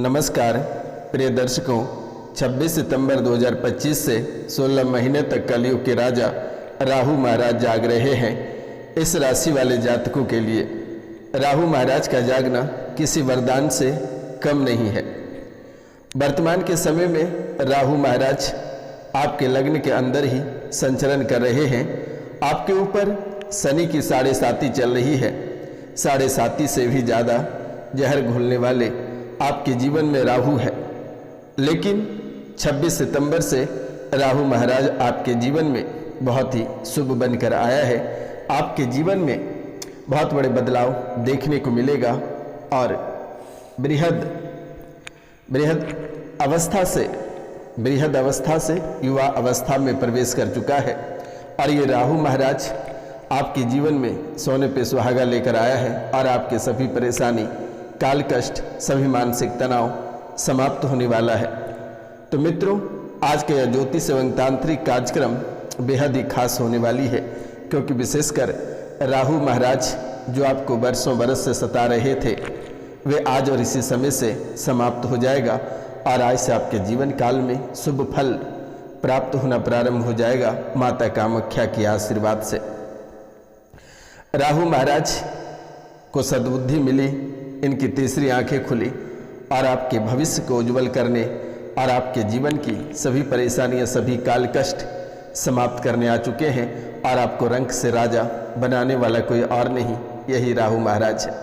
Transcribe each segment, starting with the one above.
नमस्कार प्रिय दर्शकों, 26 सितंबर 2025 से 16 महीने तक कलयुग के राजा राहु महाराज जाग रहे हैं। इस राशि वाले जातकों के लिए राहु महाराज का जागना किसी वरदान से कम नहीं है। वर्तमान के समय में राहु महाराज आपके लग्न के अंदर ही संचरण कर रहे हैं। आपके ऊपर शनि की 7.5 चल रही है। 7.5 से भी ज़्यादा जहर घोलने वाले आपके जीवन में राहु है। लेकिन 26 सितंबर से राहु महाराज आपके जीवन में बहुत ही शुभ बनकर आया है। आपके जीवन में बहुत बड़े बदलाव देखने को मिलेगा और बृहद अवस्था से युवा अवस्था में प्रवेश कर चुका है। और ये राहु महाराज आपके जीवन में सोने पे सुहागा लेकर आया है और आपके सभी परेशानी, काल कष्ट, सभी मानसिक तनाव समाप्त होने वाला है। तो मित्रों, आज का यह ज्योतिष एवं तांत्रिक कार्यक्रम बेहद ही खास होने वाली है, क्योंकि विशेषकर राहु महाराज जो आपको वर्षों बरस से सता रहे थे, वे आज और इसी समय से समाप्त हो जाएगा और आज से आपके जीवन काल में शुभ फल प्राप्त होना प्रारंभ हो जाएगा माता कामाख्या के आशीर्वाद से। राहु महाराज को सद्बुद्धि मिली, इनकी तीसरी आंखें खुली और आपके भविष्य को उज्जवल करने और आपके जीवन की सभी परेशानियां, सभी काल कष्ट समाप्त करने आ चुके हैं। और आपको रंक से राजा बनाने वाला कोई और नहीं, यही राहु महाराज है।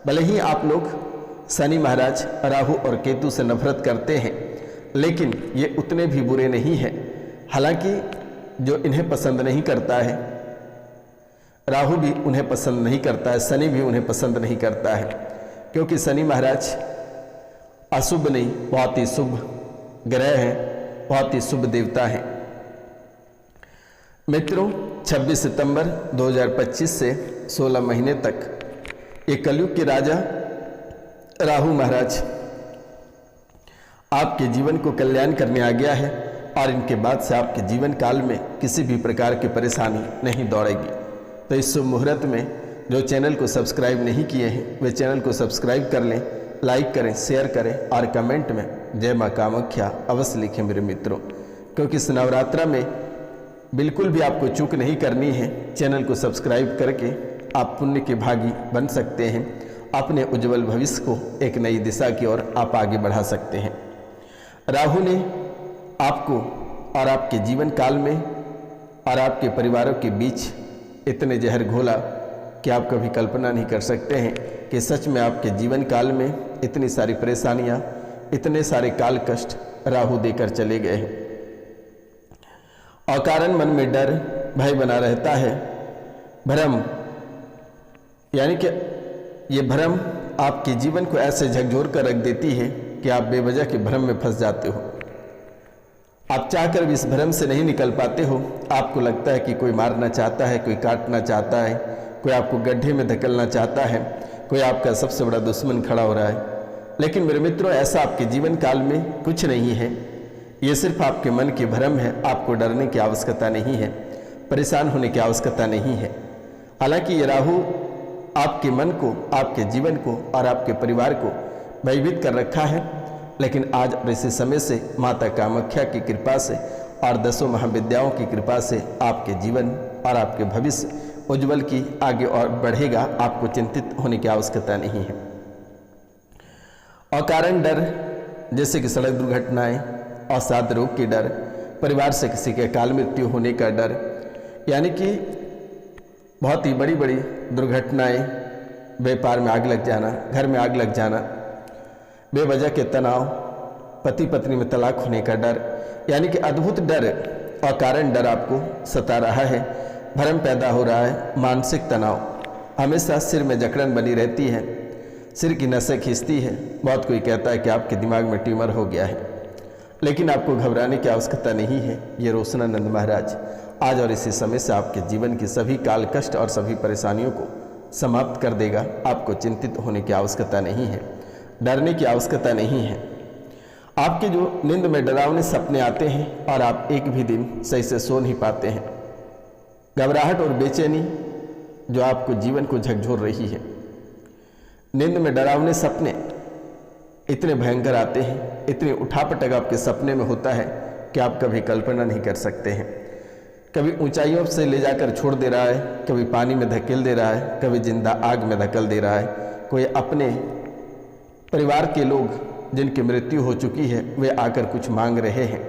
भले ही आप लोग शनि महाराज, राहु और केतु से नफरत करते हैं, लेकिन ये उतने भी बुरे नहीं हैं। हालांकि जो इन्हें पसंद नहीं करता है, राहु भी उन्हें पसंद नहीं करता है, शनि भी उन्हें पसंद नहीं करता है, क्योंकि शनि महाराज अशुभ नहीं, बहुत ही शुभ ग्रह हैं, बहुत ही शुभ देवता हैं। मित्रों, 26 सितंबर 2025 से 16 महीने तक ये कलयुग के राजा राहु महाराज आपके जीवन को कल्याण करने आ गया है और इनके बाद से आपके जीवन काल में किसी भी प्रकार की परेशानी नहीं दौड़ेगी। तो इस शुभ मुहूर्त में जो चैनल को सब्सक्राइब नहीं किए हैं, वे चैनल को सब्सक्राइब कर लें, लाइक करें, शेयर करें और कमेंट में जय मां कामाख्या अवश्य लिखें मेरे मित्रों, क्योंकि इस नवरात्रा में बिल्कुल भी आपको चूक नहीं करनी है। चैनल को सब्सक्राइब करके आप पुण्य के भागी बन सकते हैं। अपने उज्जवल भविष्य को एक नई दिशा की ओर आप आगे बढ़ा सकते हैं। राहु ने आपको और आपके जीवन काल में और आपके परिवारों के बीच इतने जहर घोला कि आप कभी कल्पना नहीं कर सकते हैं कि सच में आपके जीवन काल में इतनी सारी परेशानियां, इतने सारे काल कष्ट राहु देकर चले गए हैं। अकारण मन में डर, भय बना रहता है। भ्रम, यानी कि ये भ्रम आपके जीवन को ऐसे झकझोर कर रख देती है कि आप बेवजह के भ्रम में फंस जाते हो। आप चाहकर भी इस भ्रम से नहीं निकल पाते हो। आपको लगता है कि कोई मारना चाहता है, कोई काटना चाहता है, कोई आपको गड्ढे में धकेलना चाहता है, कोई आपका सबसे बड़ा दुश्मन खड़ा हो रहा है। लेकिन मेरे मित्रों, ऐसा आपके जीवन काल में कुछ नहीं है। ये सिर्फ आपके मन के भ्रम है। आपको डरने की आवश्यकता नहीं है, परेशान होने की आवश्यकता नहीं है। हालांकि ये राहु आपके मन को, आपके जीवन को और आपके परिवार को भयभीत कर रखा है, लेकिन आज और इसी समय से माता कामाख्या की कृपा से और 10 महाविद्याओं की कृपा से आपके जीवन और आपके भविष्य उज्जवल की आगे और बढ़ेगा। आपको चिंतित होने की आवश्यकता नहीं है। अकारण डर, जैसे कि सड़क दुर्घटनाएं, अवसाद रोग की डर, परिवार से किसी के अकाल मृत्यु होने का डर, यानी कि बहुत ही बड़ी बड़ी दुर्घटनाएं, व्यापार में आग लग जाना, घर में आग लग जाना, बेवजह के तनाव, पति पत्नी में तलाक होने का डर, यानी कि अद्भुत डर, अकारण डर आपको सता रहा है। भ्रम पैदा हो रहा है, मानसिक तनाव, हमेशा सिर में जकड़न बनी रहती है, सिर की नसें खींचती है। बहुत कोई कहता है कि आपके दिमाग में ट्यूमर हो गया है, लेकिन आपको घबराने की आवश्यकता नहीं है। ये रोशनानंद महाराज आज और इसी समय से आपके जीवन की सभी काल कष्ट और सभी परेशानियों को समाप्त कर देगा। आपको चिंतित होने की आवश्यकता नहीं है, डरने की आवश्यकता नहीं है। आपके जो नींद में डरावने सपने आते हैं और आप एक भी दिन सही से सो नहीं पाते हैं, घबराहट और बेचैनी जो आपको जीवन को झकझोर रही है, नींद में डरावने सपने, इतने भयंकर आते हैं, इतनी उठापटक आपके सपने में होता है कि आप कभी कल्पना नहीं कर सकते हैं। कभी ऊंचाइयों से ले जाकर छोड़ दे रहा है, कभी पानी में धकेल दे रहा है, कभी जिंदा आग में धकेल दे रहा है। कोई अपने परिवार के लोग जिनकी मृत्यु हो चुकी है वे आकर कुछ मांग रहे हैं।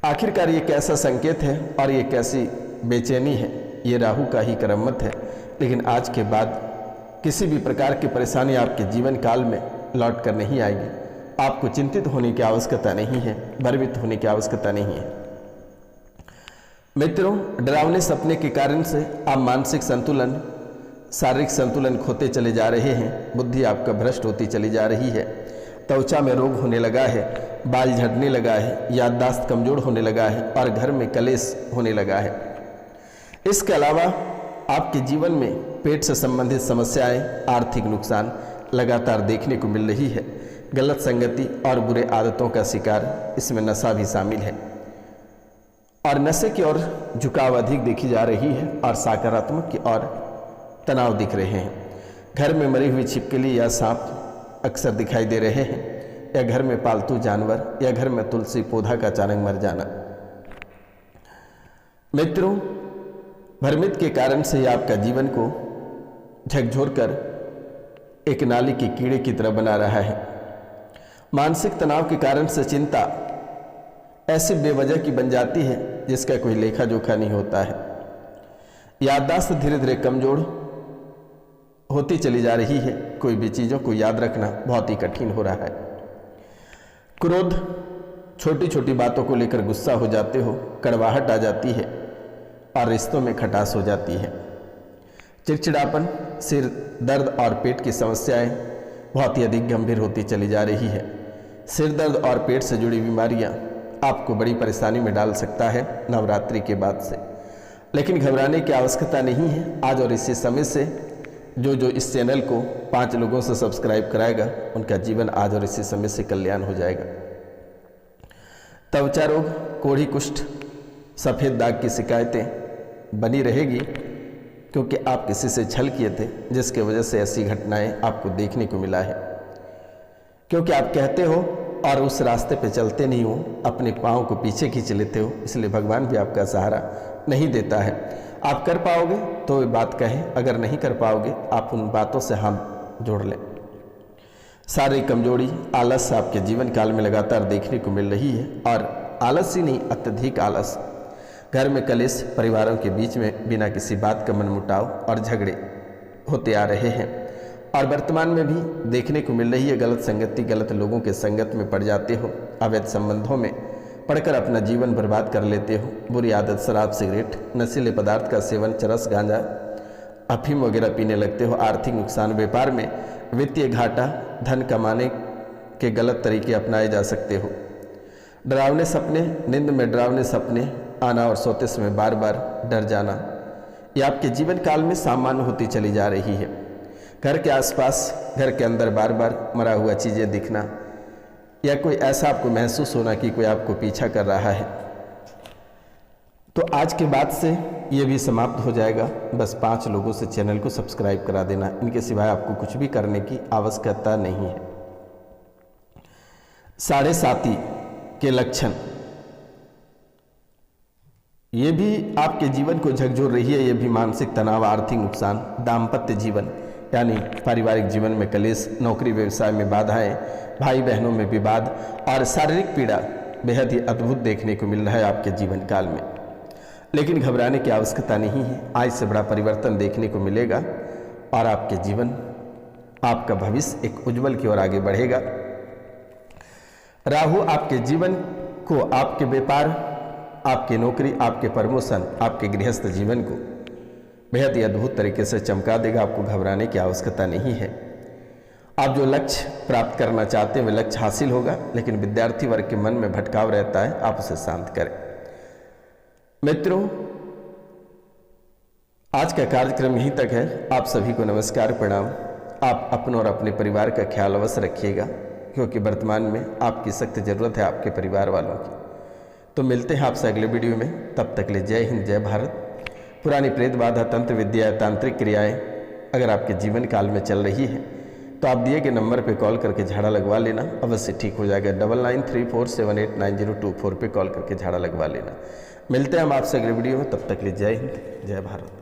आखिरकार ये कैसा संकेत है और ये कैसी बेचैनी है? ये राहु का ही करमत है। लेकिन आज के बाद किसी भी प्रकार की परेशानी आपके जीवन काल में लौट कर नहीं आएगी। आपको चिंतित होने की आवश्यकता नहीं है, भयभीत होने की आवश्यकता नहीं है। मित्रों, डरावने सपने के कारण से आप मानसिक संतुलन, शारीरिक संतुलन खोते चले जा रहे हैं। बुद्धि आपका भ्रष्ट होती चली जा रही है। त्वचा में रोग होने लगा है, बाल झड़ने लगा है, याददाश्त कमजोर होने लगा है और घर में कलेश होने लगा है। इसके अलावा आपके जीवन में पेट से संबंधित समस्याएं, आर्थिक नुकसान लगातार देखने को मिल रही है। गलत संगति और बुरे आदतों का शिकार, इसमें नशा भी शामिल है और नशे की ओर झुकाव अधिक देखी जा रही है और सकारात्मक की ओर तनाव दिख रहे हैं। घर में मरी हुई छिपकली या सांप अक्सर दिखाई दे रहे हैं, या घर में पालतू जानवर, या घर में तुलसी पौधा का अचानक मर जाना। मित्रों, भ्रमित के कारण से आपका जीवन को झकझोर कर एक नाली के कीड़े की तरह बना रहा है। मानसिक तनाव के कारण से चिंता ऐसी बेवजह की बन जाती है जिसका कोई लेखा जोखा नहीं होता है। याददाश्त धीरे धीरे कमजोर होती चली जा रही है। कोई भी चीज़ों को याद रखना बहुत ही कठिन हो रहा है। क्रोध, छोटी छोटी बातों को लेकर गुस्सा हो जाते हो, कड़वाहट आ जाती है और रिश्तों में खटास हो जाती है। चिड़चिड़ापन, सिर दर्द और पेट की समस्याएं बहुत ही अधिक गंभीर होती चली जा रही है। सिर दर्द और पेट से जुड़ी बीमारियां आपको बड़ी परेशानी में डाल सकता है नवरात्रि के बाद से। लेकिन घबराने की आवश्यकता नहीं है। आज और इसी समय से जो इस चैनल को 5 लोगों से सब्सक्राइब कराएगा उनका जीवन आज और इसी समय से कल्याण हो जाएगा। त्वचा रोग, कोढ़ी, कुष्ठ, सफ़ेद दाग की शिकायतें बनी रहेगी क्योंकि आप किसी से छल किए थे जिसके वजह से ऐसी घटनाएं आपको देखने को मिला है। क्योंकि आप कहते हो और उस रास्ते पे चलते नहीं हो, अपने पाँव को पीछे खींच लेते हो, इसलिए भगवान भी आपका सहारा नहीं देता है। आप कर पाओगे तो वे बात कहें, अगर नहीं कर पाओगे आप उन बातों से हाथ जोड़ लें। शारीरिक कमजोरी, आलस आपके जीवन काल में लगातार देखने को मिल रही है और आलस ही नहीं, अत्यधिक आलस। घर में कलेश, परिवारों के बीच में बिना किसी बात का मनमुटाव और झगड़े होते आ रहे हैं और वर्तमान में भी देखने को मिल रही है। गलत संगति, गलत लोगों के संगत में पड़ जाते हो, अवैध संबंधों में पढ़कर अपना जीवन बर्बाद कर लेते हो। बुरी आदत, शराब, सिगरेट, नशीले पदार्थ का सेवन, चरस, गांजा, अफीम वगैरह पीने लगते हो। आर्थिक नुकसान, व्यापार में वित्तीय घाटा, धन कमाने के गलत तरीके अपनाए जा सकते हो। डरावने सपने, नींद में डरावने सपने आना और सोते समय बार बार डर जाना, ये आपके जीवन काल में सामान्य होती चली जा रही है। घर के आसपास, घर के अंदर बार बार मरा हुआ चीज़ें दिखना या कोई ऐसा आपको महसूस होना कि कोई आपको पीछा कर रहा है, तो आज के बाद से ये भी समाप्त हो जाएगा। बस 5 लोगों से चैनल को सब्सक्राइब करा देना, इनके सिवाय आपको कुछ भी करने की आवश्यकता नहीं है। 7.5 के लक्षण, ये भी आपके जीवन को झकझोर रही है। ये भी मानसिक तनाव, आर्थिक नुकसान, दाम्पत्य जीवन यानी पारिवारिक जीवन में कलेश, नौकरी व्यवसाय में बाधाएं, भाई बहनों में विवाद और शारीरिक पीड़ा बेहद ही अद्भुत देखने को मिल रहा है आपके जीवन काल में। लेकिन घबराने की आवश्यकता नहीं है। आज से बड़ा परिवर्तन देखने को मिलेगा और आपके जीवन, आपका भविष्य एक उज्जवल की ओर आगे बढ़ेगा। राहु आपके जीवन को, आपके व्यापार, आपकी नौकरी, आपके प्रमोशन, आपके गृहस्थ जीवन को बेहद ही अद्भुत तरीके से चमका देगा। आपको घबराने की आवश्यकता नहीं है। आप जो लक्ष्य प्राप्त करना चाहते हैं वह लक्ष्य हासिल होगा, लेकिन विद्यार्थी वर्ग के मन में भटकाव रहता है, आप उसे शांत करें। मित्रों, आज का कार्यक्रम यहीं तक है। आप सभी को नमस्कार, प्रणाम। आप अपनों और अपने परिवार का ख्याल अवश्य रखिएगा, क्योंकि वर्तमान में आपकी सख्त जरूरत है आपके परिवार वालों की। तो मिलते हैं आपसे अगले वीडियो में। तब तक ले जय हिंद, जय भारत। पुरानी प्रेत बाधा, तंत्र विद्या, तांत्रिक क्रियाएं अगर आपके जीवन काल में चल रही है तो आप दिए गए नंबर पे कॉल करके झाड़ा लगवा लेना, अवश्य ठीक हो जाएगा। 9934789024 पे कॉल करके झाड़ा लगवा लेना। मिलते हैं हम आपसे अगले वीडियो में, तब तक के लिए जय हिंद, जय भारत।